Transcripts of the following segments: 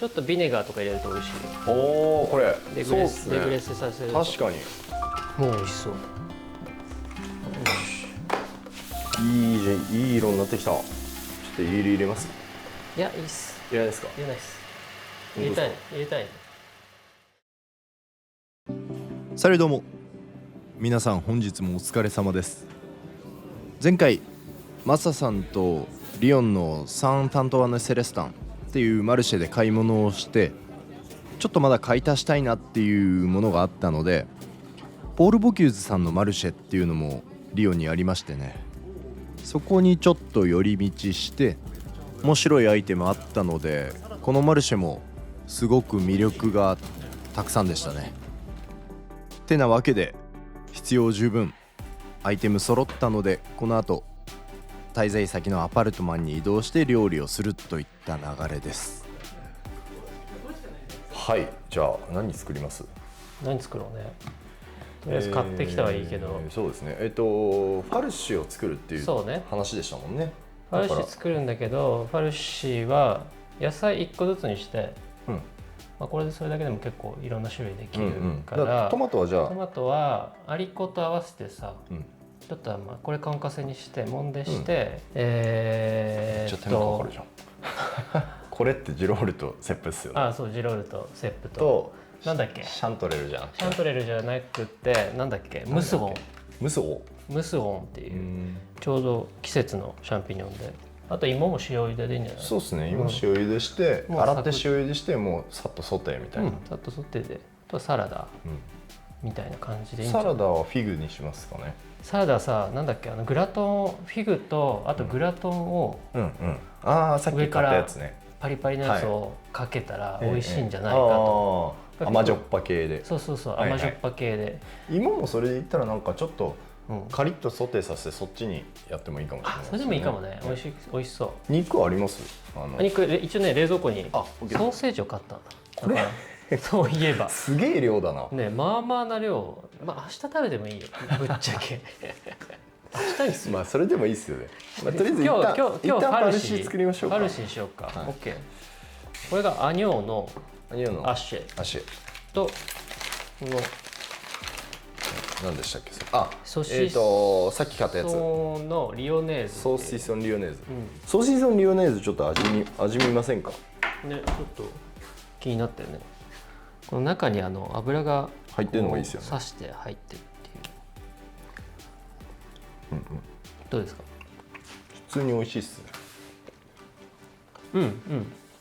ちょっとビネガーとか入れると美味しい。おお、これデそうっすね。グレスさせると確かにもう美味しそう。いい色になってきた。ちょっと入れます。いや、いいっす。いらないですか。入れないっす。入れたいね、入れたいね。されども皆さん、本日もお疲れ様です。前回マサさんとリヨンのサンタントワネ・セレスタンっていうマルシェで買い物をして、ちょっとまだ買い足したいなっていうものがあったので、ポール・ボキューズさんのマルシェっていうのもリヨンにありましてね、そこにちょっと寄り道して面白いアイテムあったので、このマルシェもすごく魅力がたくさんでしたね。てなわけで必要十分アイテム揃ったので、この後滞在先のアパルトマンに移動して料理をするといった流れです。はい、じゃあ何作ります。何作ろうね。とりあえず買ってきたはいいけど、そうですね。ファルシを作るっていうそうね、話でしたもんね。ファルシ作るんだけど、ファルシは野菜1個ずつにして、まあ、これでそれだけでも結構いろんな種類できるから、だからトマトはじゃあトマトはアリコと合わせてさ、ちょっとまあこれカンカセにしてもんでして、めっちゃ手間かかるじゃんこれってジロールとセップっすよね。あ、そうジロールとセップとなんだっけ、シャントレルじゃん。シャントレルじゃなくてなんだっけ、ムスゴン。ムスゴンっていうちょうど季節のシャンピニオンで、あと芋も塩茹ででいいんじゃない。そうですね。芋塩茹でして、洗って塩茹でしてもうさっとソテーみたいな。さっとソテーで、あとはサラダみたいな感じでいいんじゃない。サラダはフィグにしますかね。サラダさ、なんだっけ、グラトン、フィグとあとグラトンをああ、さっき買ったやつね。パリパリのやつをかけたら美味しいんじゃないかと。甘じょっぱ系で。そうそうそう、甘じょっぱ系で。芋もそれで言ったらなんかちょっとカリッとソテーさせてそっちにやってもいいかもしれないですね。それでもいいかもね。美味しそう。肉あります？肉一応ね、冷蔵庫にソーセージを買ったんだ。これそういえばすげえ量だな。ね、まあまあな量。まあ明日食べてもいいよ、ぶっちゃけ明日にする。まあそれでもいいですよね。とりあえず今日一旦ファルパルシ作りましょうか。ファルシにしようか。オッケー。これがアニョーのアッシェとこの何でしたっけ。あ、ソシさっき買ったやつのリオネーズ。ソーシソンリオネーズ。ソーシソンリオネーズちょっと味見ませんか。ね、ちょっと気になってるね。この中に油が入ってるのがいいですよね。刺して入ってるっていう。どうですか。普通に美味しいっすね。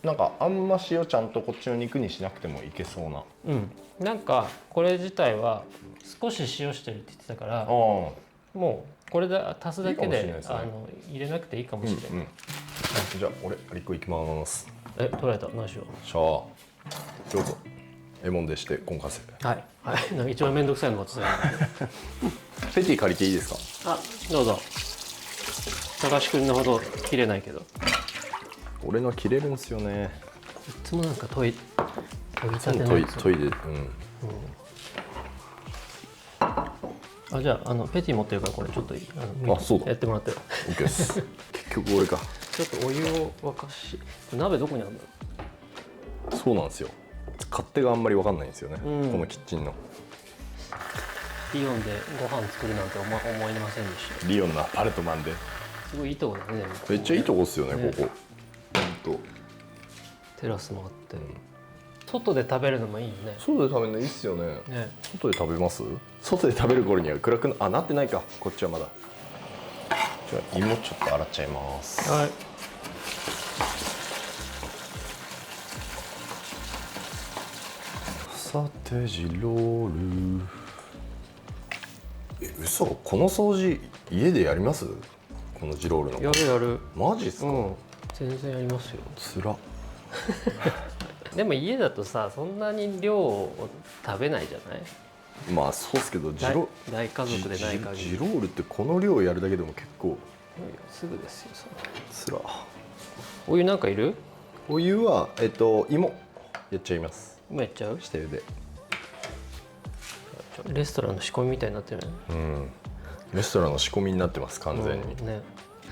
なんかあんま塩ちゃんとこっちの肉にしなくてもいけそうな。なんかこれ自体は少し塩してるって言ってたから、もうこれで足すだけで入れなくていいかもしれない。じゃあ俺アリコいきます。取られた。何しよう。しゃあどうぞ。エモンでしてコンカセ。はいはい。なんか一番めんどくさいのが突然ペティ借りていいですか。どうぞ。高橋君のほど切れないけど。俺の切れるんですよね。いつもなんか研いたてのやつ。研いで。じゃあペティ持ってるからこれちょっとそうだ。やってもらって。オッケーです。結局俺か。ちょっとお湯を沸かし。鍋どこにあるんだろう。そうなんですよ。勝手があんまり分かんないんですよね。このキッチンの。リヨンでご飯作るなんて思いませんでした。リヨンのアパルトマンで。すごいいいとこだね。めっちゃいいとこですよね、ここ。テラスもあって、外で食べるのもいいよね。外で食べるのいいっすよね。外で食べます？外で食べる頃には暗くなってないか。こっちはまだ。じゃあ芋ちょっと洗っちゃいます。はい。さてジロール。嘘、この掃除家でやります？このジロールの。やる。マジっすか？全然やりますよ。つら。でも家だとさ、そんなに量を食べないじゃない。まあそうっすけど、大家族でない限りジロールってこの量をやるだけでも結構すぐですよ。つら。お湯なんかいる？お湯は芋やっちゃいます。今やっちゃう？下茹で。レストランの仕込みみたいになってるね。レストランの仕込みになってます完全に。ね。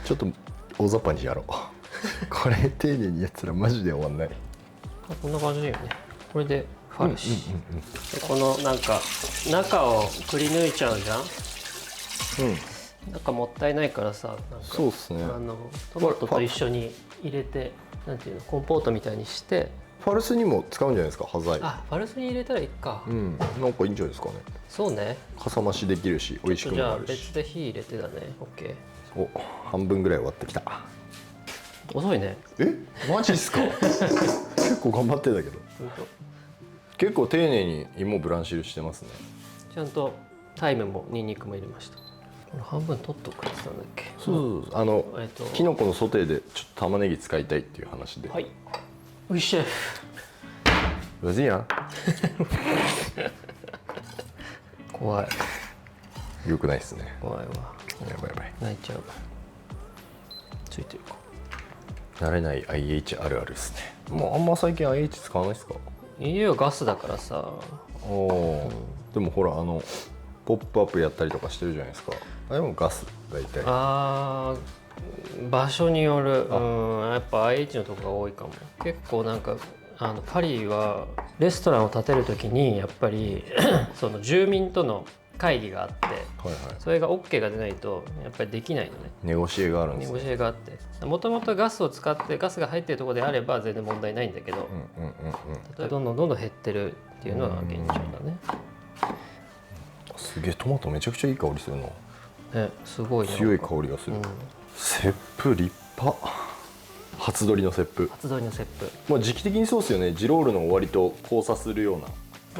ちょっと大雑把にやろう。これ丁寧にやったらマジで終わんない。こんな感じだよね。これでファルシ、でこのなんか中をくり抜いちゃうじゃん。なんかもったいないからさ、なんかそうっすね。トマトと一緒に入れて、なんていうの、コンポートみたいにして。ファルスにも使うんじゃないですか、端材。あ、ファルスに入れたらいいか。なんかいいんじゃないですかね。そうね。かさ増しできるし、美味しくもなるし。じゃあ別で火入れてだね。オッケー。お、半分ぐらい終わってきた。遅いね。マジっすか。結構頑張ってたけど。結構丁寧に芋ブランシルしてますね。ちゃんとタイムもニンニクも入れました。半分取っとくって言ったんだっけ。そうキノコのソテーでちょっと玉ねぎ使いたいっていう話で。はい。おいしい。うずいやん。怖い。よくないですね。怖いわ。やばいやばい。泣いちゃう。ついてるか。慣れない IH あるあるですね。もうあんま最近 IH 使わないですか。家はガスだからさ。でもほらポップアップやったりとかしてるじゃないですか。あれもガス大体。場所による。やっぱ IH のとこが多いかも。結構なんかパリはレストランを建てる時にやっぱりその住民との会議があって、それが OK が出ないとやっぱりできないのね。ネゴシエがあるんですね。ネゴシエがあって、もともとガスを使ってガスが入ってるところであれば全然問題ないんだけど、どんどん減ってるっていうのが現状だね。すげえ、トマトめちゃくちゃいい香りするの。すごい強い香りがする。セップ立派。初取りのセップ。初取りのセップ。もう時期的にそうですよね。ジロールの終わりと交差するような。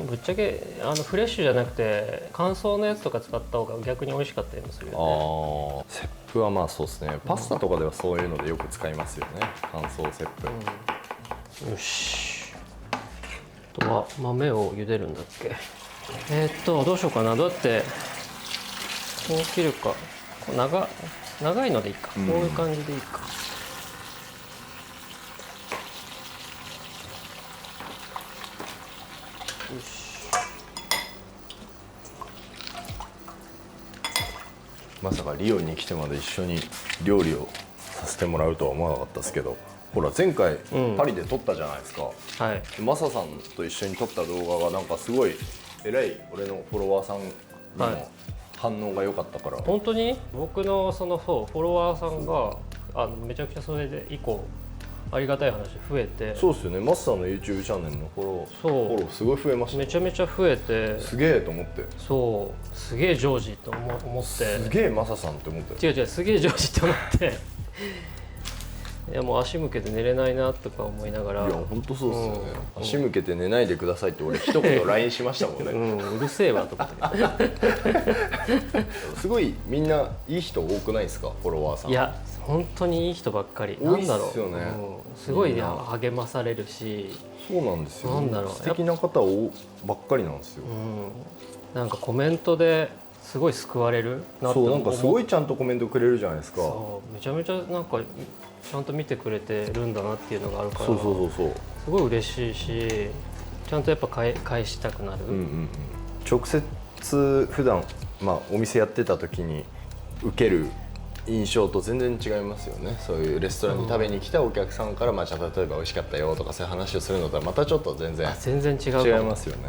ぶっちゃけフレッシュじゃなくて乾燥のやつとか使った方が逆に美味しかったりもするよね。セップはまあそうですね。パスタとかではそういうのでよく使いますよね。乾燥セップ。よし。あとは豆を茹でるんだっけ。どうしようかな。どうやってこう切るか。長いのでいいか。こういう感じでいいか。よし。まさかリオに来てまで一緒に料理をさせてもらうとは思わなかったですけど、ほら前回パリで撮ったじゃないですか。マサさんと一緒に撮った動画がなんかすごいえらい俺のフォロワーさんにも反応が良かったから。本当に僕のそのフォロワーさんがめちゃくちゃそれで以降ありがたい話増えて。そうですよね。マスターの YouTube チャンネルのフォローすごい増えました。めちゃめちゃ増えて、すげえと思って。そうすげえジョージと思って、すげえマサさんって思って。違うすげえジョージって思っていやもう足向けて寝れないなとか思いながら。いや本当そうですよね。足向けて寝ないでくださいって俺一言 LINE しましたもんね。うるせえわと思ってすごいみんないい人多くないですか、フォロワーさん。いや本当にいい人ばっかり。多いっすよね。すごい励まされるし。そうなんですよ。なんだろう、素敵な方ばっかりなんですよ。なんかコメントですごい救われるなって。そう、なんかすごいちゃんとコメントくれるじゃないですか。そうめちゃめちゃなんかちゃんと見てくれてるんだなっていうのがあるから、そうすごい嬉しいし、ちゃんとやっぱ返したくなる。直接普段お店やってた時に受ける印象と全然違いますよね。そういうレストランに食べに来たお客さんから、例えば美味しかったよとかそういう話をするのとはまたちょっと全然違いますよね。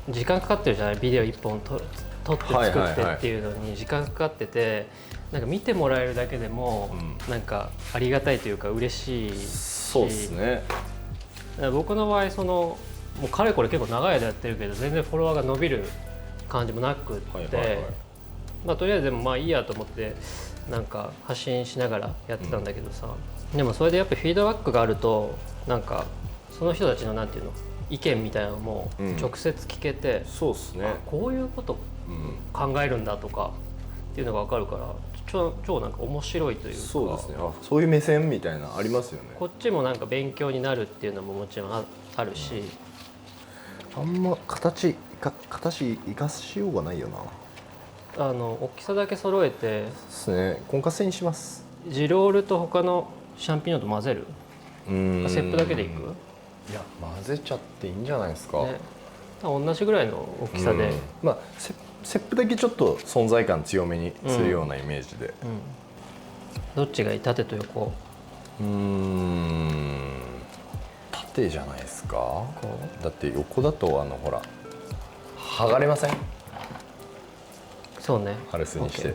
時間かかってるじゃない。ビデオ1本撮って作ってっていうのに時間かかってて、なんか見てもらえるだけでもなんかありがたいというか嬉しいし。そうですね。僕の場合もうかれこれ結構長い間やってるけど全然フォロワーが伸びる感じもなくって、とりあえずでもいいやと思ってなんか発信しながらやってたんだけどさ、でもそれでやっぱフィードバックがあるとなんかその人たちのなんていうの意見みたいなのも直接聞けて、そうですね。こういうこと考えるんだとかっていうのが分かるから、超なんか面白いというか。そうですね。そういう目線みたいなありますよね。こっちもなんか勉強になるっていうのももちろんあるし、あんま形生かしようがないよな。大きさだけ揃えてですね。コンカッセにします。ジロールと他のシャンピニョンと混ぜる。セップだけでいく。いや混ぜちゃっていいんじゃないですか。同じぐらいの大きさで、セップだけちょっと存在感強めにするようなイメージで。縦じゃないですか。だって横だとほら剥がれません？そうね。ハルスにして。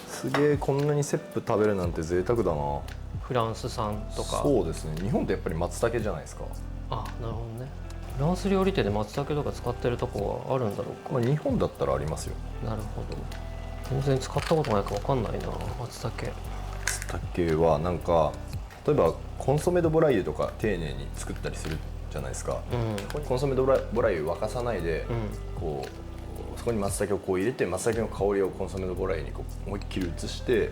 すげえ、こんなにセップ食べるなんて贅沢だな。フランス産とか。そうですね。日本ってやっぱり松茸じゃないですか。あ、なるほどね。フランス料理店で松茸とか使ってるとこはあるんだろうか。まあ、日本だったらありますよ。なるほど。全然使ったことないか分かんないな、松茸。松茸はなんか例えばコンソメドボライユとか丁寧に作ったりするじゃないですか、コンソメドボライユ沸かさないで、こうそこに松茸をこう入れて、松茸の香りをコンソメドボライユにこう思いっきり移して、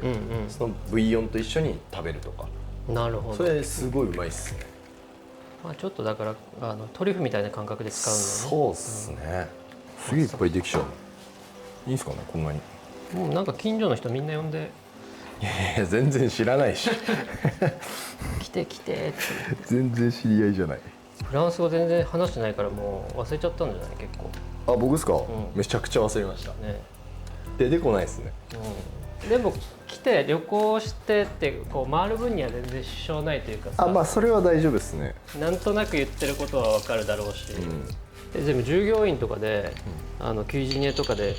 そのブイヨンと一緒に食べるとか。なるほど。それすごいうまいっすね。まあ、ちょっとだからトリュフみたいな感覚で使うんだよね。そうっすね、すげえいっぱいできちゃう。いいんすかね、こんなに。もうなんか近所の人みんな呼んで、いや全然知らないし来て来てって全然知り合いじゃない。フランス語全然話してないからもう忘れちゃったんじゃない結構。あ、僕ですか、めちゃくちゃ忘れましたね。出てこないですね。でも来て旅行してってこう回る分には全然支障ないというかさ。あ、まあそれは大丈夫ですね。なんとなく言ってることは分かるだろうし、でも従業員とかで、キュイジニエとかで、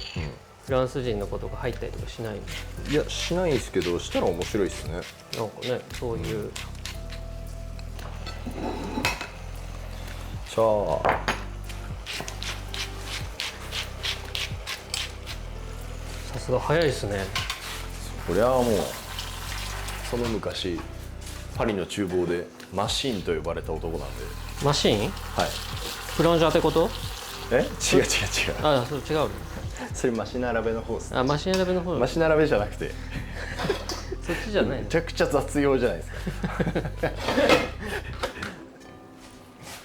フランス人の子とか入ったりとかしないの？いや、しないですけど、したら面白いですね。なんかね、そういう、じゃあさすが早いですね。これはもうその昔パリの厨房でマシーンと呼ばれた男なんで。マシーン？はい。フランジャーってこと？違う。あ、そう違うの？それマシナラベの方ですね。あ、マシン選びの方。マシナラベじゃなくてそっちじゃないの？めちゃくちゃ雑用じゃないですか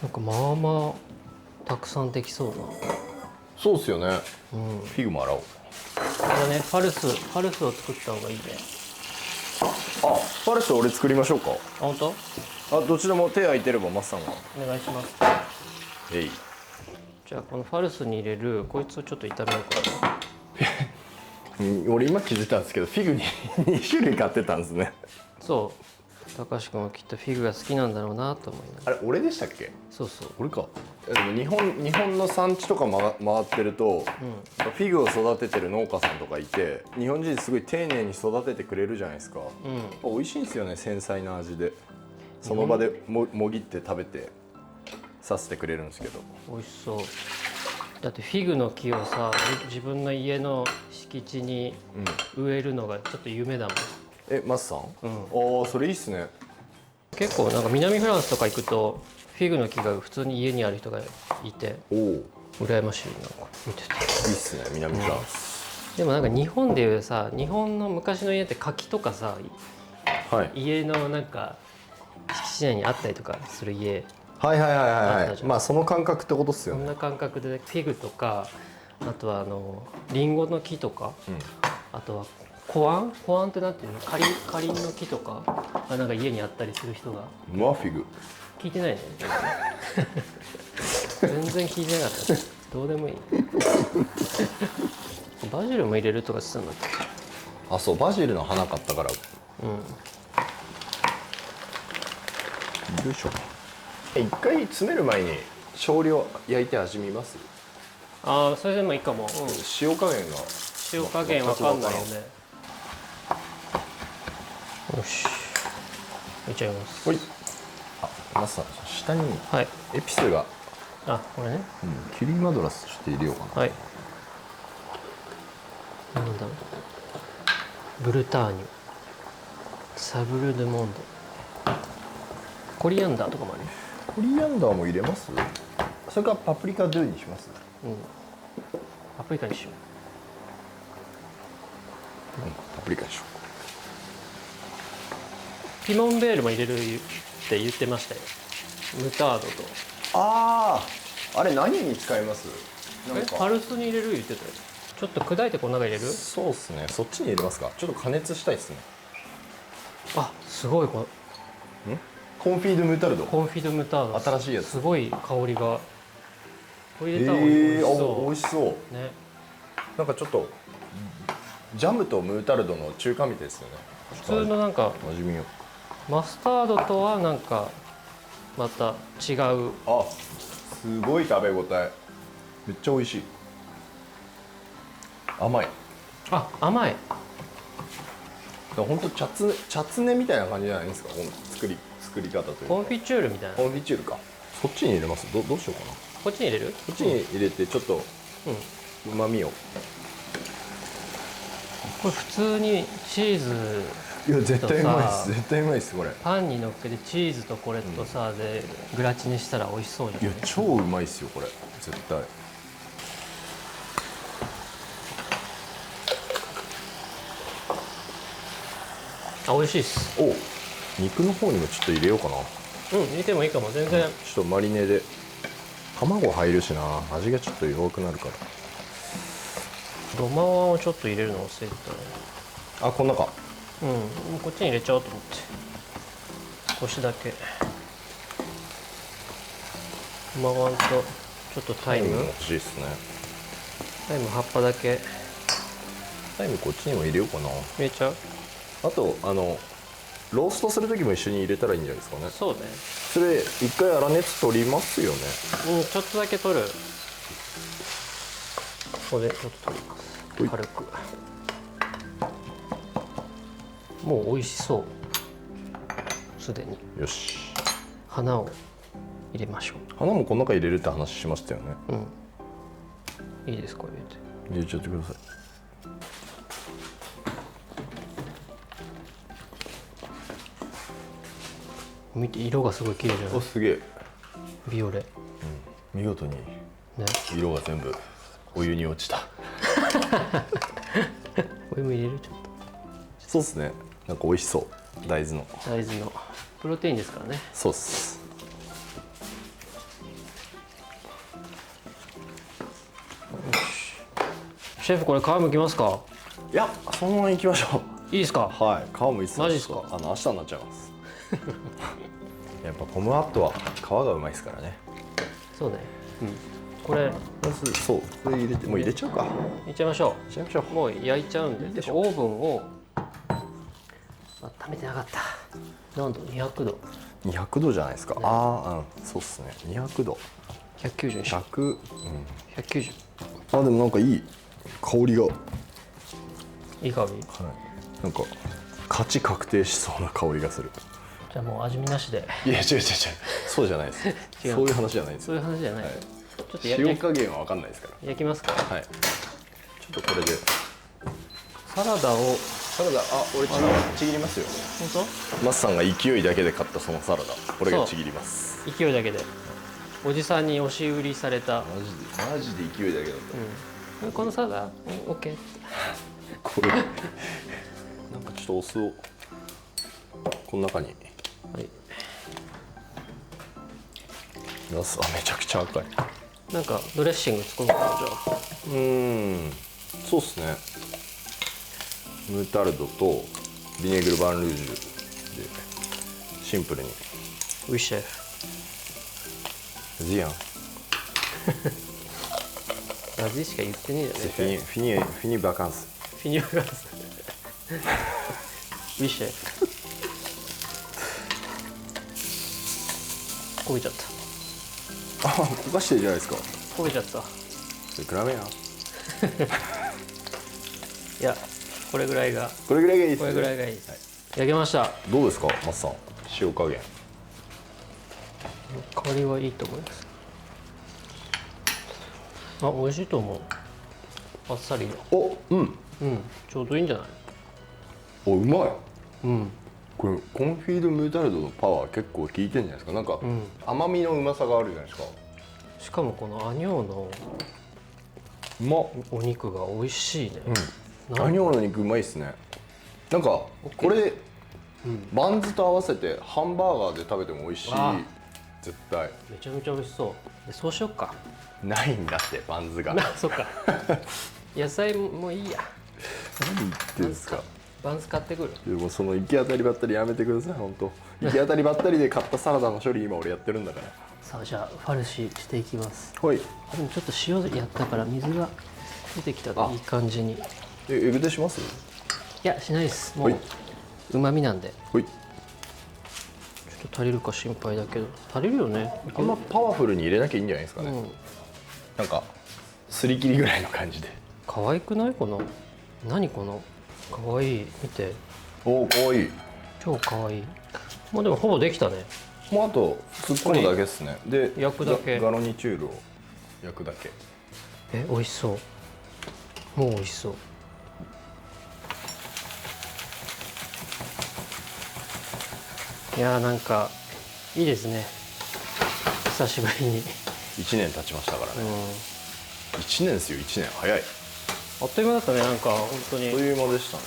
なんかまあまあたくさんできそうな。そうっすよね、フィグも洗おう。これね、ファルスを作った方がいいね。あ、ファルス俺作りましょうか。あ、本当？あ、どっちでも手空いてればマスさんは。お願いします。えい。じゃあこのファルスに入れるこいつをちょっと炒めようかな。俺今気づいたんですけど、フィグに2種類買ってたんですね。そう、高橋君はきっとフィグが好きなんだろうなと思いながら。あれ俺でしたっけ？そうそう。俺か。でも日本の産地とか回ってると、フィグを育ててる農家さんとかいて、日本人すごい丁寧に育ててくれるじゃないですか、美味しいんですよね、繊細な味で。その場でもぎって食べてさせてくれるんですけど。美味しそう。だってフィグの木をさ、自分の家の敷地に植えるのがちょっと夢だもん。マスさん？ああ、それいいっすね。結構なんか南フランスとか行くとフィグの木が普通に家にある人がいて、羨ましい。なんか見てていいっすね、南フランス。でもなんか日本でいうさ、日本の昔の家って柿とかさ、家のなんか敷地内にあったりとかする家。まあその感覚ってことっすよね。そんな感覚でフィグとか、あとはリンゴの木とか、あとはコアンってなんていうの、カリンの木とかがなんか家にあったりする人が。マフィグ聞いてないね。全然聞いてなかった。どうでもいい。バジルも入れるとかしてたんだっけ？あ、そう、バジルの花買ったから。よいしょ。一回詰める前に少量焼いて味見ます？ああ、それでもいいかも。塩加減が。塩加減わかんないよね。よし。入れちゃいます。はい。あ、マスさん、下にエピスが。あ、これね。キリマドラスちょっと入れようかな。はい。なんだろう。ブルターニュ、サブル・ドゥ・モンド、コリアンダーとかもある。コリアンダーも入れます？それからパプリカドゥにします？パプリカにしよう。パプリカにしよう。ピモンベールも入れるって言ってましたよ。ムタードと。あれ何に使います？パルスに入れる言ってたよ。ちょっと砕いてこの中入れる？そうですね。そっちに入れますか。ちょっと加熱したいですね。あ、すごいこれ。コンフィドムタルド。コンフィドムタード。新しいやつ。すごい香りが。これ入れた方が美味しそう。美味しそう。ね。なんかちょっとジャムとムータルドの中間みたいですよね。普通のなんか味見よ。マスタードとはなんかまた違う。あ、すごい食べ応え。めっちゃ美味しい。甘い。あ、甘い。本当茶つねみたいな感じじゃないですか、この作り方というか。コンフィチュールみたいな。コンフィチュールか。そっちに入れます。どうしようかな。こっちに入れる？こっちに入れてちょっとうまみを。これ普通にチーズ。いや絶対うまいです。絶対うまいですこれ。パンに乗っけてチーズとこれとさ、でグラチにしたら美味しそうじゃない？いや超うまいですよこれ絶対。あ、美味しいっす。お、肉の方にもちょっと入れようかな。入れてもいいかも。全然、ちょっとマリネで卵入るしな、味がちょっと弱くなるから。ごまをちょっと入れるの忘れてあ、こんなか。たね。こっちに入れちゃおうと思って。少しだけごまあんとちょっとタイム欲しいですね。タイム葉っぱだけタイムこっちにも入れようかな。入れちゃう？あとローストする時も一緒に入れたらいいんじゃないですかね。そうね。それ一回粗熱取りますよね。ちょっとだけ取る。ここでちょっと取ります。軽く。もう美味しそう。すでに。よし。花を入れましょ花もこの中入れるって話しましたよね。いいですか？入れちゃってください。見て、色がすごい綺麗じゃない？お、すげえ。ビオレ。見事にね。色が全部お湯に落ちた。お湯も入れる？ちょっそうですね。なんか美味しそう。大豆の。大豆のプロテインですからね。そうっす。シェフ、これ皮むきますか？いや、そのまま行きましょいいですか？う。はい、皮もいいっす。マジっすか？明日になっちゃいます。やっぱポムアットは皮がうまいですからね。そうね。これまずそう、これ入れて、もう入れちゃうか。いっちゃいましょ入れちゃいましょう。う。もう焼いちゃうんで。でオーブンを温めてなかった。何度？200度。200度じゃないですか。そうっすね。200度。190にしよ100、う。190。でもなんかいい香りが。いい香り。なんか勝ち確定しそうな香りがする。じゃあもう味見なしで。いや違う、そうじゃないです。違う。そういう話じゃないです。そういう話じゃない。ちょっと塩加減は分かんないですから。焼きますか？はい。ちょっとこれでサラダを。俺ちぎりますよ。本マスさんが勢いだけで買ったそのサラダ、俺がちぎります。当？勢いだけで。おじさんに押し売りされた。マジで勢いだけだった。このサラダ、オッケー。これなんかちょっとお酢をこの中に。はい。めちゃくちゃ赤い。なんかドレッシング作ろうかな、じゃあ。そうっすね。ムータルドとビネグルバンルージュでシンプルに。ウィシェフ。ジアン。味しか言ってねえじゃねえか。フィニバカンス。フィニバカンス。ウィシェフ。焦げちゃった。焦がしてるじゃないですか。焦げちゃった。それ比べや。いや、これぐらいが。これぐらいがいいですね。これぐらいがいい。焼けました。どうですか、マスさん。塩加減。香りはいいと思います。美味しいと思う。あっさりで。ちょうどいいんじゃない？うまい。これコンフィードムータルドのパワー結構効いてるんじゃないですか。なんか、甘みのうまさがあるじゃないですか。しかもこのアニョーのお肉が美味しいね。アニョーの肉うまいっすね。なんかこれ、バンズと合わせてハンバーガーで食べても美味しい。絶対めちゃめちゃ美味しそう。でそうしよっか。ないんだってバンズが。そっか。野菜もいいや。何言ってんですか。バンズ買ってくる。でもその行き当たりばったりやめてください。本当行き当たりばったりで買ったサラダの処理今俺やってるんだから。さあじゃあファルシしていきます。はい。でもちょっと塩やったから水が出てきたらいい感じに。エグデします？いやしないです。もう旨味なんで。はい。と足りるか心配だけど、足りるよね。あんまパワフルに入れなきゃいいんじゃないですかね、なんかすり切りぐらいの感じで。可愛くないこの、何この可愛い、見て。おお、かわいい。超可愛い。まあでもほぼできたね。もうあと突っ込むだけですね。で焼くだけ。ガロニチュールを焼くだけ。美味しそう。もう美味しそう。いやー、なんかいいですね、久しぶりに。1年経ちましたからね、1年ですよ。1年早い。あっという間だったね。なんか本当にあっという間でしたね。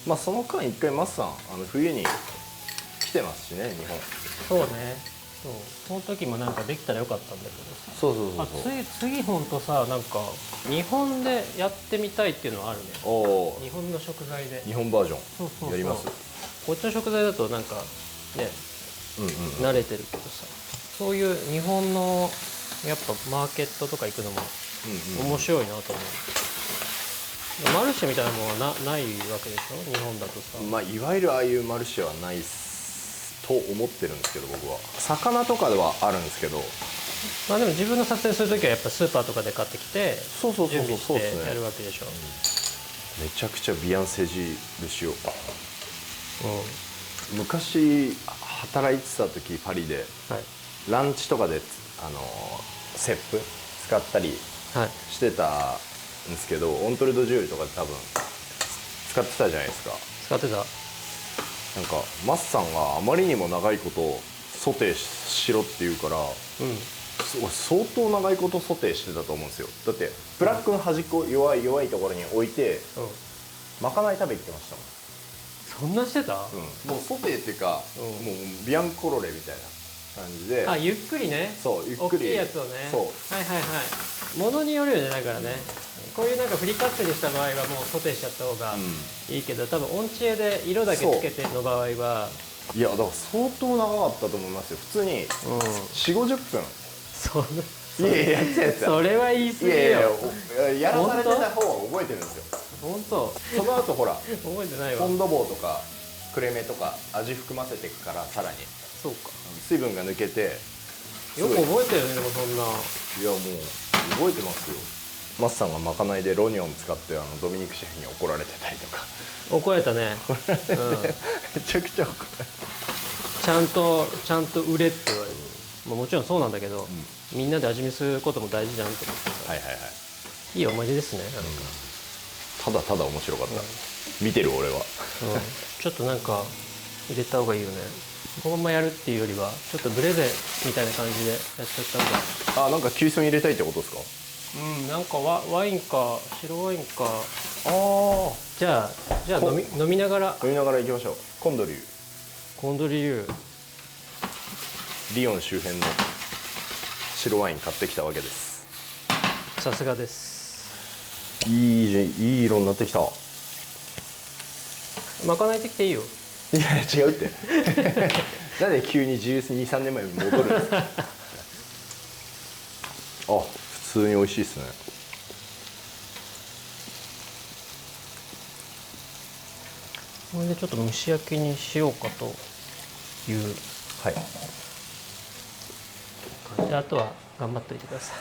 まあその間一回マスさん冬に来てますしね、日本。そうね。その時もなんかできたらよかったんだけど。そうそうそうそう。次本当さ、なんか日本でやってみたいっていうのはあるね。おお。日本の食材で。日本バージョン。そうそうそう、やります。こっちの食材だとなんかね、慣れてるけどさ、そういう日本のやっぱマーケットとか行くのも面白いなと思う。マルシェみたいなものはないわけでしょ、日本だとさ。まあいわゆるああいうマルシェはないと思ってるんですけど、僕は魚とかではあるんですけど、まあでも自分の撮影する時はやっぱスーパーとかで買ってきて、そうそうそう準そう、備してやるわけでしょ。めちゃくちゃビアンセジル塩。昔働いてた時パリで、はい、ランチとかでセップ使ったりしてたんですけど、オントルドジュールとかで多分使ってたじゃないですか。使ってた。なんかマスさんがあまりにも長いことソテーしろって言うから、相当長いことソテーしてたと思うんですよ。だってブラックの端っこ弱いところに置いて、まかない食べ行ってましたもん。そんなしてた？もうソテーっていうか、もうビアンコロレみたいな感じで。ゆっくりね。そう、ゆっくり。大きいやつをね。そう。はいはいはい。ものによるよね、だからね。こういうなんかフリカットにした場合はもうソテーしちゃった方がいいけど、多分オンチエで色だけつけての場合は。いや、だから相当長かったと思いますよ。普通に4、50分。いやいや、やってたやつ。それは言い過ぎよ。やらされてた方は覚えてるんですよ。本当。その後ほら、覚えてないわ。フォンドボーとかクレメとか味含ませていくから、さらにそうか、水分が抜けて。よく覚えてるね。でもそんな。いや、もう覚えてますよ。マスさんがまかないでロニオン使ってドミニクシェフに怒られてたりとか。怒られたね。めちゃくちゃ怒られちゃんと売れって言われる。もちろんそうなんだけど、みんなで味見することも大事じゃんと思ってさ。いい思い出ですね。なんかただただ面白かった、見てる俺は、ちょっとなんか入れた方がいいよね。このままやるっていうよりはちょっとブレゼみたいな感じでやっちゃった方が。なんか急須に入れたいってことですか？なんかワインか白ワインか。じゃあ飲みながら行きましょう。コンドリューリヨン周辺の白ワイン買ってきたわけです。さすがです。いい色になってきた。まかないできていいよ。いや違うってなんで急に12、3年前に戻るんですか普通に美味しいですね。これでちょっと蒸し焼きにしようかという感じで、あとは頑張っておいてくださ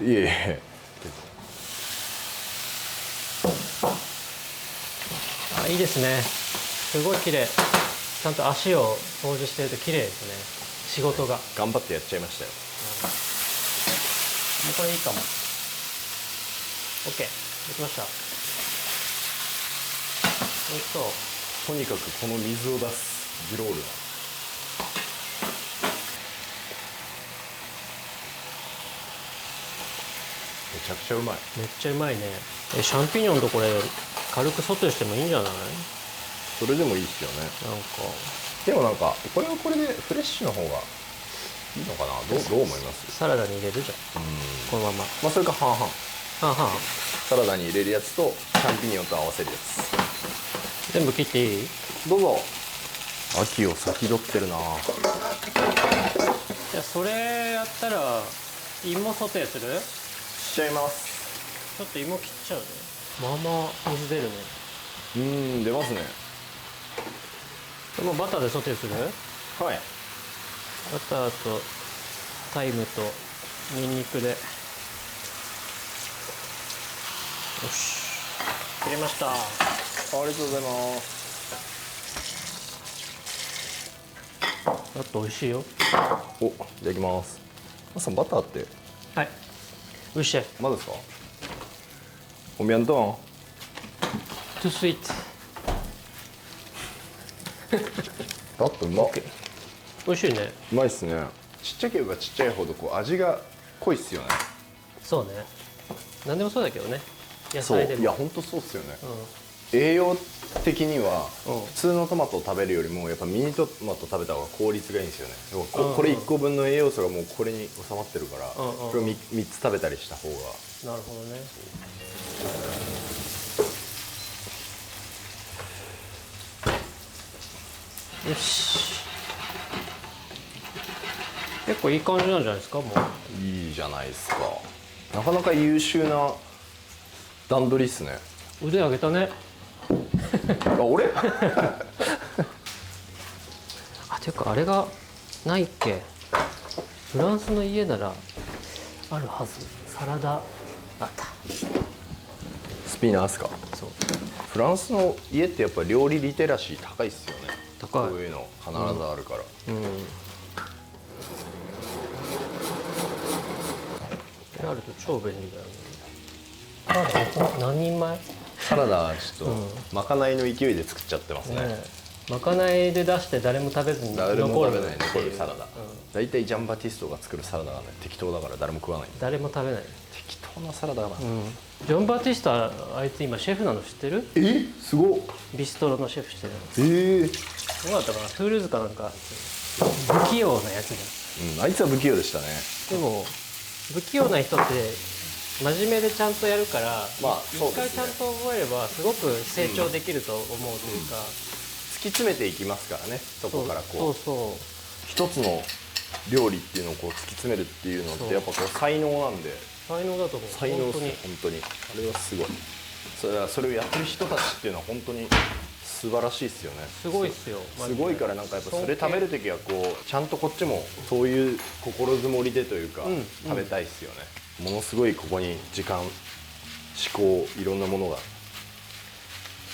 い。いえいいですね。すごい綺麗。ちゃんと足を掃除してると綺麗ですね、仕事が。頑張ってやっちゃいましたよ。もうこれいいかも。 OK できました。おいしそう。とにかくこの水を出すジロールはめちゃくちゃうまい。めっちゃうまいね。シャンピニョンとこれ軽くソテーしてもいいんじゃない？それでもいいですよね。なんかでもなんかこれはこれでフレッシュの方がいいのかな。どう思います？サラダに入れるじゃん、このまま。まあそれか半々。サラダに入れるやつとシャンピニオンと合わせるやつ。全部切っていい？どうぞ。秋を先取ってるな。じゃあそれやったら芋ソテーする？しちゃいます。ちょっと芋切っちゃうね。まあまあ水出るね。出ますね。もうバターでソテーする？はい。バターとタイムとニンニクで、よし切れました。ありがとうございます。あと美味しいよ。お、いただきます。マサさんバターってはい、美味しい。まだですか？おみやんとん。トゥスイート。だってうまっ。美味しいね。うまいっすね。ちっちゃければちっちゃいほどこう味が濃いっすよね。そうね。何でもそうだけどね。野そう、菜でも。いや本当そうっすよね。栄養的には普通のトマトを食べるよりもやっぱミニトマト食べた方が効率がいいんですよね。これ1個分の栄養素がもうこれに収まってるから、これを 3つ食べたりした方が。なるほどね。よし。結構いい感じなんじゃないですか。もういいじゃないですか。なかなか優秀な段取りっすね。腕上げたね。あ、俺あ、ていうかあれがないっけ。フランスの家ならあるはず。サラダあった。スピナーっすか。そう、フランスの家ってやっぱ料理リテラシー高いっすよね。高い。こういうの必ずあるから、あると超便利だよね。何人前？サラダはちょっとまかないの勢いで作っちゃってますね。まかないで出して誰も食べずに誰も残る食べない残るサラダ。大体ジャンバティストが作るサラダがね適当だから誰も食わない。誰も食べない。適当なサラダだな。ジョン・バティスタ、あいつ今シェフなの知ってる？すごっ。ビストロのシェフしてるの。どうだったかな、トゥールーズかなんか。不器用なやつだ。あいつは不器用でしたね。でも不器用な人って真面目でちゃんとやるから、まあそう一ですね。回ちゃんと覚えればすごく成長できると思うというか、突き詰めていきますからね。そこからこうそう一つの料理っていうのをこう突き詰めるっていうのってやっぱこう才能なんで。才能だと思う。才能ですよ本本当に。あれはすごい。それをやってる人たちっていうのは本当に素晴らしいですよね。当にすごいっすよ。すごいからなんかやっぱそれ食べる時はこうちゃんとこっちもそういう心づもりでというか食べたいですよね。ものすごいここに時間、思考、いろんなものが。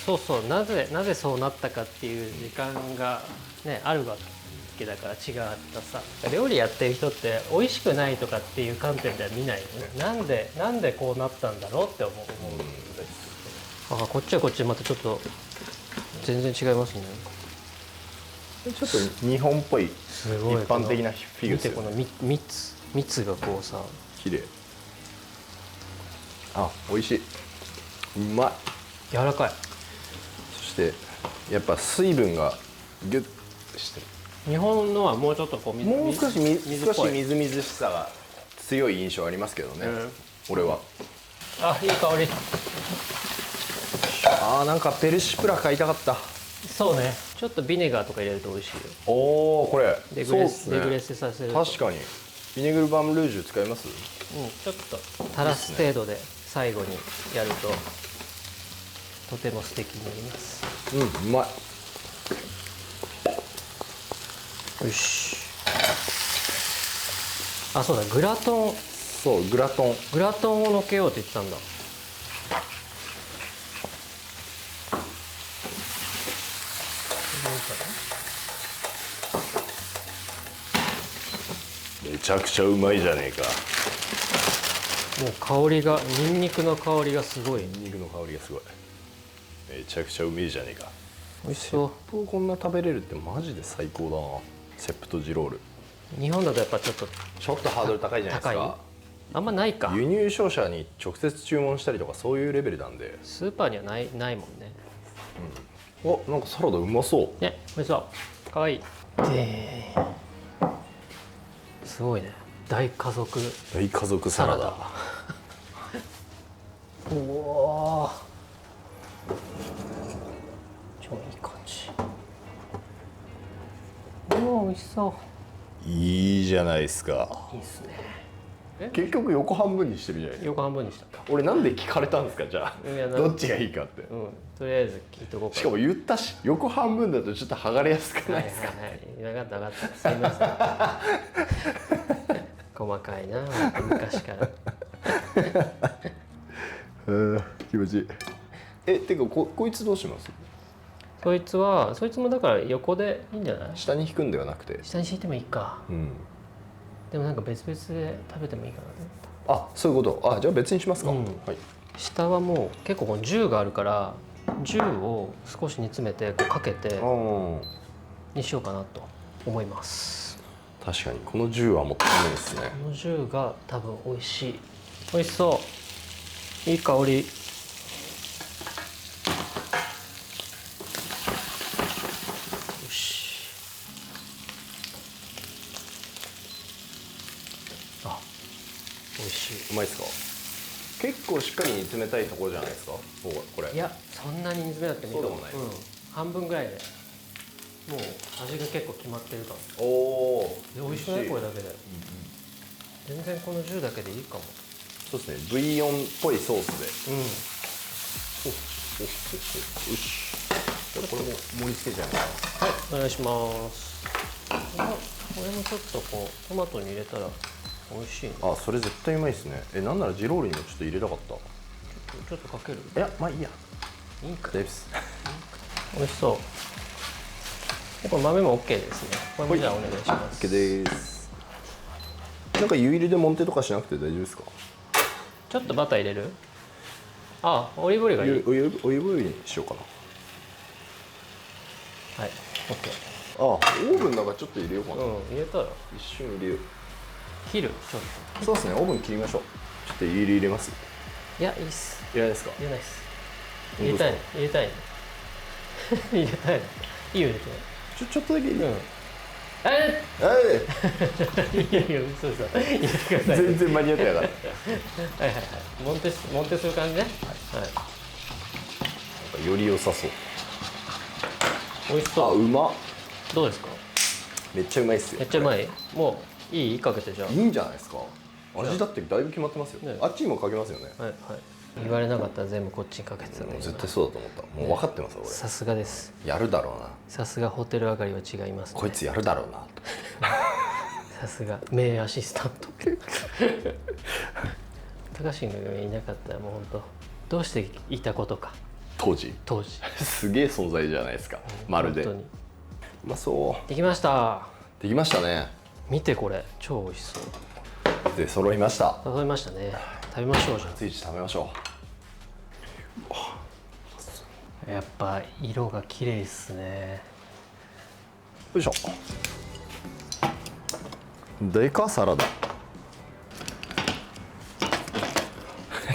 そうなぜそうなったかっていう時間がねあるわけだから。違ったさ、料理やってる人って美味しくないとかっていう観点では見ないよね。なんでこうなったんだろうって思う。あ、こっちはこっちでまたちょっと全然違いますね。ちょっと日本っぽいすごい一般的なフィグですよね。見てこの蜜がこうさ、綺麗。あ、美味しい。うまい。柔らかい。そしてやっぱ水分がギュッとしてる。日本のはもうちょっとこうもう少しみずみずしさが強い印象ありますけどね、俺は。あ、いい香り。なんかペルシプラ買いたかった。そうね、ちょっとビネガーとか入れると美味しいよ。おお、これデグレスさせると。確かに。ビネグルバームルージュ使います？ちょっと垂らす程度で最後にやるととても素敵になります。うまい。よし。あ、そうだ、グラトン。そう、グラトンをのっけようって言ってたんだ。めちゃくちゃうまいじゃねえか。もう香りが、ニンニクの香りがすごい。ニンニクの香りがすごい。めちゃくちゃうめえじゃねえか。美味しそう。セップをこんな食べれるってマジで最高だな。セップとジロール。日本だとやっぱちょっとハードル高いじゃないですか。あんまないか。輸入商社に直接注文したりとかそういうレベルなんで。スーパーにはないもんね。なんかサラダうまそう。ね、美味しそう。かわいい。すごいね。大家族サラダ。おお、超いい感じ。おお、美味しそう。いいじゃないですか。いいですね。結局横半分にしてるじゃないですか。横半分にした。俺なんで聞かれたんですかじゃあどっちがいいかって。とりあえず聞いとこうか。しかも言ったし、横半分だとちょっと剥がれやすくないですか。分かった分かった、すいません。細かいな昔から。気持ちいい。てかこいつどうします？そいつもだから横でいいんじゃない？下に引くんではなくて。下に引いてもいいか。でもなんか別々で食べてもいいかなと思った。あ、そういうこと。じゃあ別にしますか。はい。下はもう結構この銃があるから銃を少し煮詰めてこうかけてにしようかなと思います。確かにこの銃はもったいないですね。この銃が多分美味しい。美味しそう。いい香り。よし。あ、美味しい。うまいですか？結構しっかり煮詰めたいところじゃないですかこれ。いや、そんなに煮詰めなくてもいいと思う。半分ぐらいでもう味が結構決まってるから。おお、美味しくない？これだけで、全然この銃だけでいいかも。そうですね、ブイヨンっぽいソースで。よし、じゃあこれも盛り付けちゃいます。はい、お願いします。これもちょっとこうトマトに入れたら美味しいね。それ絶対うまいですね。なんならジロールにもちょっと入れたかった。ちょっとかける？いや、まあいいや。いいか。です。美味しそう。これ豆も OK ですね。これもじゃあお願いします。 OK です。なんか湯入りでモンテとかしなくて大丈夫ですか？ちょっとバター入れる？オリーブオイルがいい。オリーブオイルにしようかな。はい、 OK。 オーブンなんかちょっと入れようかな。入れたら一瞬入れよう。切る？ちょっとそうですね、オーブン切りましょう。ちょっと入れます。いや、いいっす。いらないですか？入れないっす。入れたいね、入れたいね。入れたいね。いいよ、入れて。ちょっとだけいい？いやいや、嘘嘘。入れてください。全然間に合ってなかった。はい。モンテする感じね。はい。なんかより良さそう。美味しそう。うまっ。どうですか？めっちゃうまいっすよ。めっちゃうまい。もういい？かけてじゃあ。いいんじゃないですか。味だってだいぶ決まってますよ。あっちにもかけますよね。はい。言われなかったら全部こっちにかけてたね。絶対そうだと思った。もう分かってます俺。さすがです。やるだろうな。さすがホテル上がりは違いますね。こいつやるだろうな。さすが名アシスタント。高橋君がいなかったらもう本当どうしていたことか。当時すげえ存在じゃないですか。まるで。うまそう。できました。できましたね。見てこれ超美味しそう。で揃いました。揃いましたね。食べましょう。じゃあつい食べましょう。やっぱ色が綺麗ですね。よいしょ。でかサラダ。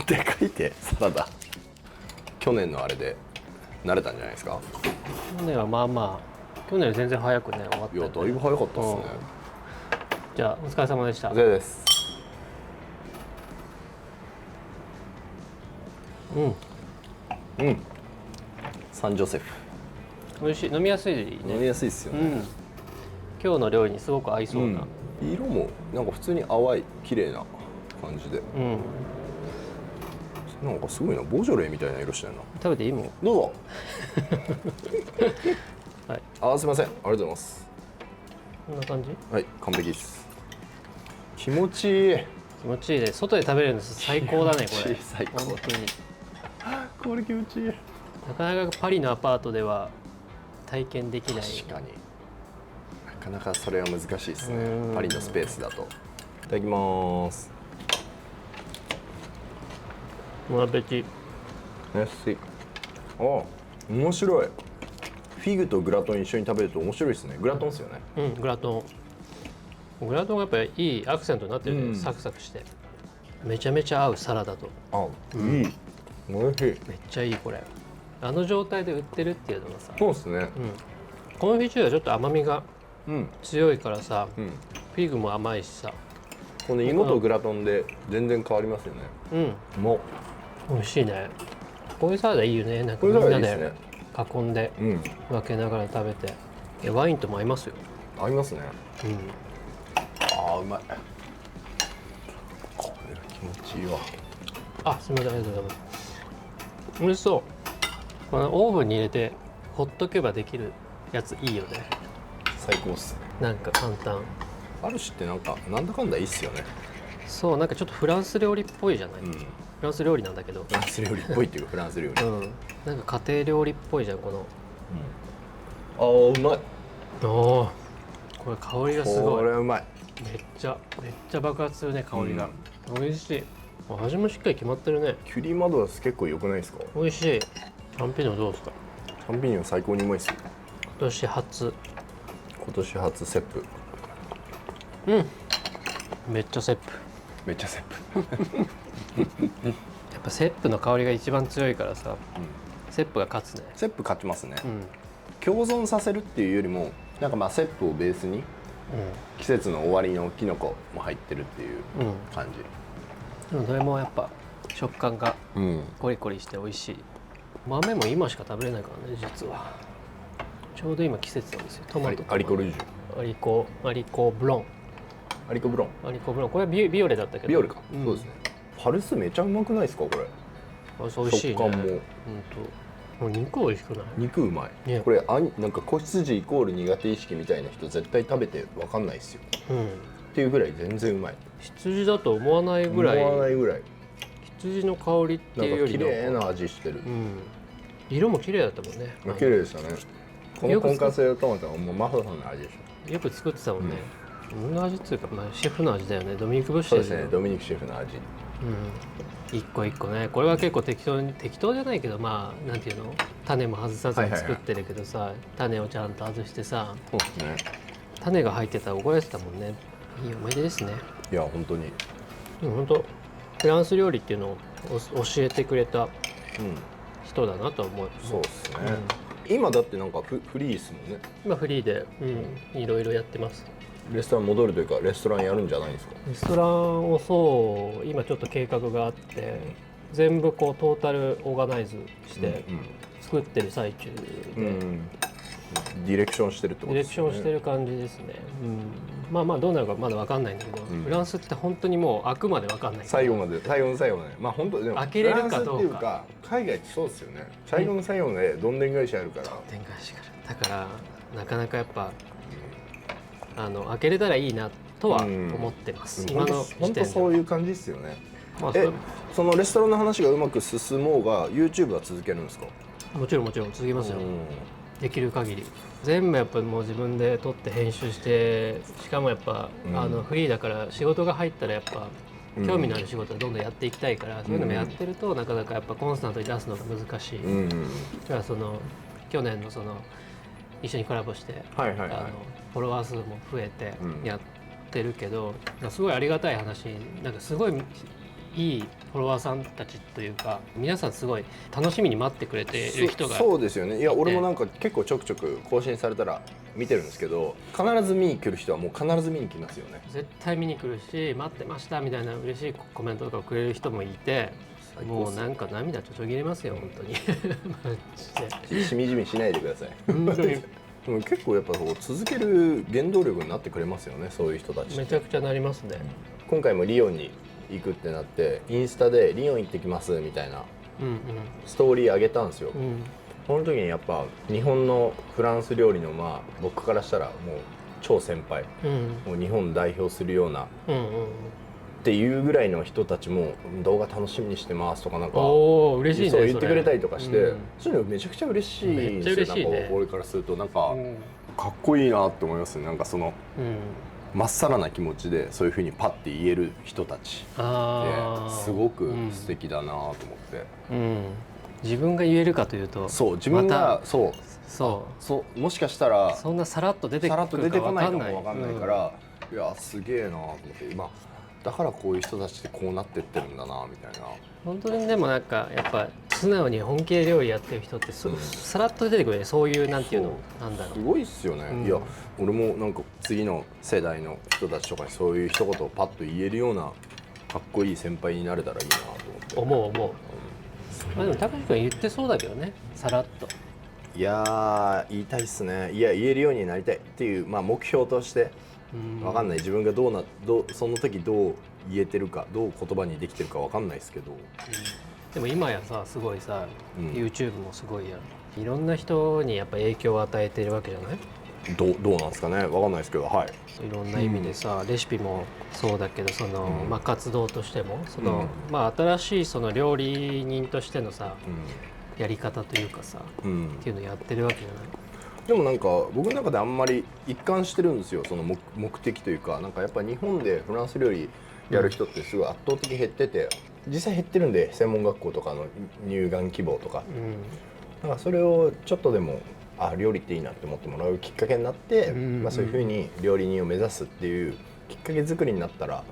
でかいってサラダ。去年のあれで慣れたんじゃないですか。去年はまあ去年は全然早くね終わった。いやだいぶ早かったですね。じゃあお疲れ様でした。お疲れです。サンジョセフ。美味しい。飲みやすいね。飲みやすいですよね。今日の料理にすごく合いそうな。色もなんか普通に淡い綺麗な感じで。なんかすごいな、ボージョレーみたいな色してるな。食べていいもん。どうぞ。はい。すみません、ありがとうございます。こんな感じ？はい、完璧です。気持ちいい。気持ちいいね。外で食べれるんです最高だねこれ。最高。本当に。これ気持ちいい。なかなかパリのアパートでは体験できない。確かに。なかなかそれは難しいですね。パリのスペースだと。いただきます。モアペティ。安い。面白い。フィグとグラトン一緒に食べると面白いですね。グラトンですよね。グラトン。グラトンがやっぱりいいアクセントになってるね。サクサクして。めちゃめちゃ合うサラダと。いい。おいしい。めっちゃいいこれ。あの状態で売ってるっていうのがさ。そうですね。このフィチューはちょっと甘みが強いからさ、フィグも甘いしさ。この芋とグラトンで全然変わりますよね。もう美味しいね。こういうサラダいいよね。なんかみんなで囲んで分けながら食べて、ワインとも合いますよ。合いますね。うまい。気持ちいいわ。あ、すみません、ありがとうございます。美味しそう。このオーブンに入れてほっとけばできるやついいよね。最高っすね。なんか簡単。マルシってなんだかんだいいっすよね。そう、なんかちょっとフランス料理っぽいじゃない、フランス料理なんだけど、フランス料理っぽいっていうかフランス料理、なんか家庭料理っぽいじゃん、この。あーうまい。おー、これ香りがすごい。これうまい。めっちゃ爆発するね、香りが。美味しい。味もしっかり決まってるね。キュリーマドラス結構良くないですか？美味しい。チャンピニョンどうですか？チャンピニョン最高にうまいっすよ。今年初セップ。めっちゃセップ。めっちゃセップ。やっぱセップの香りが一番強いからさ、セップが勝つね。セップ勝ちますね、共存させるっていうよりもなんかまあセップをベースに、季節の終わりのキノコも入ってるっていう感じ、でもどれもやっぱ食感がコリコリして美味しい。豆も今しか食べれないからね、実は。ちょうど今季節なんですよ。トマトとアリコルージュ、アリコブロン。アリコブロン。これはビオレだったけど。ビオレか、そうですね。パルスめちゃうまくないですかこれ。美味しいね。食感も。もう肉美味しくない？肉うまい。これなんか子羊イコール苦手意識みたいな人絶対食べて分かんないですよ。っていうぐらい全然うまい。羊だと思わないぐらい。羊の香りっていうよりなんか綺麗な味してる。色も綺麗だったもんね。綺麗でしたね。このコンカツ用トマトはもうマサさんの味でしょ。よく作ってたもんね。どんな味っていうか、まあシェフの味だよね。ドミニク・ブッシュ。そうですね。ドミニクシェフの味。一個一個ね。これは結構適当じゃないけど、まあなんていうの、種も外さずに作ってるけどさ、種をちゃんと外してさ。そうですね。種が入ってたら怒られてたもんね。いい思い出ですね。いや本当に。でも本当フランス料理っていうのを教えてくれた人だなと思う。そうですね。今だってなんかフリーですもんね。今フリーで、いろいろやってます。レストラン戻るというかレストランやるんじゃないんですか？レストランを今ちょっと計画があって、全部こうトータルオーガナイズして作ってる最中で、ディレクションしてるってことですね。ディレクションしてる感じですね。まあどうなるかまだ分かんないんだけど、フランスって本当にもう開くまで分かんない。最後の最後まで。まあ本当でも開けれるかどうか。フランスっていうか海外ってそうですよね。最後の最後までどんでん返しあるから。どんでん返しがある。だからなかなかやっぱ開けれたらいいなとは思ってます。今の本当そういう感じですよね。まあそのレストランの話がうまく進もうが YouTube は続けるんですか？もちろん続けますよ。できる限り全部やっぱもう自分で撮って編集して、しかもやっぱ、フリーだから仕事が入ったらやっぱ興味のある仕事はどんどんやっていきたいから、そういうのもやってるとなかなかやっぱコンスタントに出すのが難しい。だから去年の一緒にコラボして、フォロワー数も増えてやってるけど、すごいありがたい話、なんかすごいいいフォロワーさんたちというか、皆さんすごい楽しみに待ってくれている人が。そうですよね。いや俺もなんか結構ちょくちょく更新されたら見てるんですけど、必ず見に来る人はもう必ず見に来ますよね。絶対見に来るし、待ってましたみたいな嬉しいコメントとかをくれる人もいて、もうなんか涙ちょぎれますよ本当に。マジでしみじみしないでください。本当にでも結構やっぱ続ける原動力になってくれますよね、そういう人たち。めちゃくちゃなりますね。今回もリオンに行くってなって、インスタでリオン行ってきますみたいなストーリー上げたんですよ。その時にやっぱ日本のフランス料理の僕からしたらもう超先輩、もう日本代表するようなっていうぐらいの人たちも動画楽しみにしてますとかなんか嬉しいね、そう言ってくれたりとかして、そういうのめちゃくちゃ嬉しいんですよ。なんか俺からするとなんかかっこいいなって思いますね。なんかまっさらな気持ちでそういうふうにパッて言える人たちですごく素敵だなと思って、自分が言えるかというと、そう自分がそうもしかしたらそんなさらっと出てこないかもわかんないから、いやすげえなと思って、だからこういう人たちってこうなってってるんだなみたいな。本当にでもなんかやっぱ素直に本気で料理やってる人ってさらっと出てくるね。そういうなんていうのなんだろう、すごいっすよね。いや俺もなんか次の世代の人たちとかにそういう一言をパッと言えるようなかっこいい先輩になれたらいいなと思って。思う。でも高橋君言ってそうだけどね、さらっと。いや言いたいっすね。いや言えるようになりたいっていう目標として分かんない、自分がどうその時どう言えてるか、どう言葉にできてるか分かんないですけど、でも今やさすごいさ、YouTube もすごいやん、いろんな人にやっぱ影響を与えてるわけじゃない？どうなんですかね、分かんないですけど、はい、いろんな意味でさ、レシピもそうだけどその、活動としてもその、新しいその料理人としてのさ、やり方というかさ、っていうのをやってるわけじゃない？でもなんか僕の中であんまり一貫してるんですよ、その目的というか。なんかやっぱ日本でフランス料理やる人ってすごい圧倒的に減ってて、実際減ってるんで、専門学校とかの入学希望とか、だからそれをちょっとでも料理っていいなって思ってもらうきっかけになって、そういうふうに料理人を目指すっていうきっかけ作りになったら、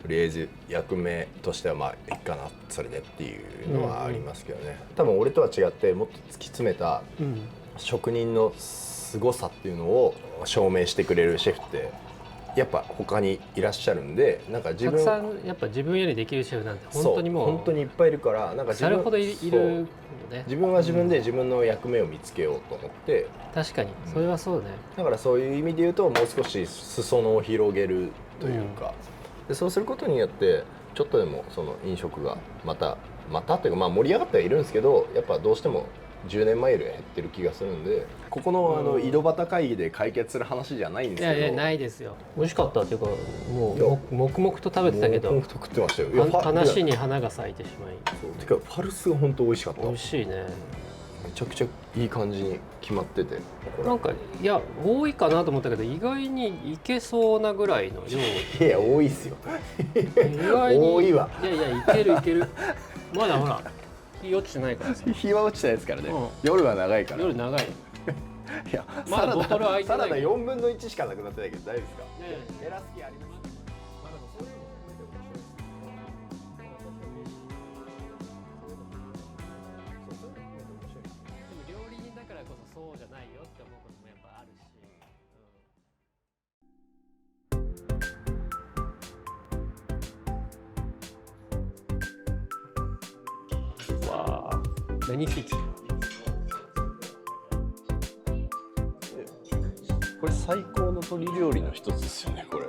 とりあえず役目としてはいいかなそれでっていうのはありますけどね。多分俺とは違ってもっと突き詰めた職人の凄さっていうのを証明してくれるシェフってやっぱ他にいらっしゃるんで、なんかたくさんやっぱ自分よりできるシェフなんて本当にもう本当にいっぱいいるから、なんかそれほどいるよね。自分は自分で自分の役目を見つけようと思って、確かにそれはそうね、だからそういう意味で言うともう少し裾野を広げるというか、でそうすることによってちょっとでもその飲食がまたというか、盛り上がってはいるんですけど、やっぱどうしても10年前より減ってる気がするんで、ここの井戸端会議で解決する話じゃないんですけど。いやないですよ。美味しかったっていうか、もう黙々と食べてたけど、黙々と食ってましたよ。話に花が咲いてしまい。そうてかファルスが本当美味しかった。美味しいね。めちゃくちゃいい感じに決まってて、なんかいや多いかなと思ったけど、意外にいけそうなぐらいの量。いや多いっすよ。意外に多いわ。いやいけるまだほら日落ちてないからさ。日は落ちてないですからね、夜は長いから。夜長い。いやまだボトル開いてない。サラダ4分の1しかなくなってないけど大丈夫ですか？減らす気あります？料理人だからこそそうじゃないよって思うこともやっぱあるし、わあ、ベニフィッツ。これ最高の鶏料理の一つですよね、これ。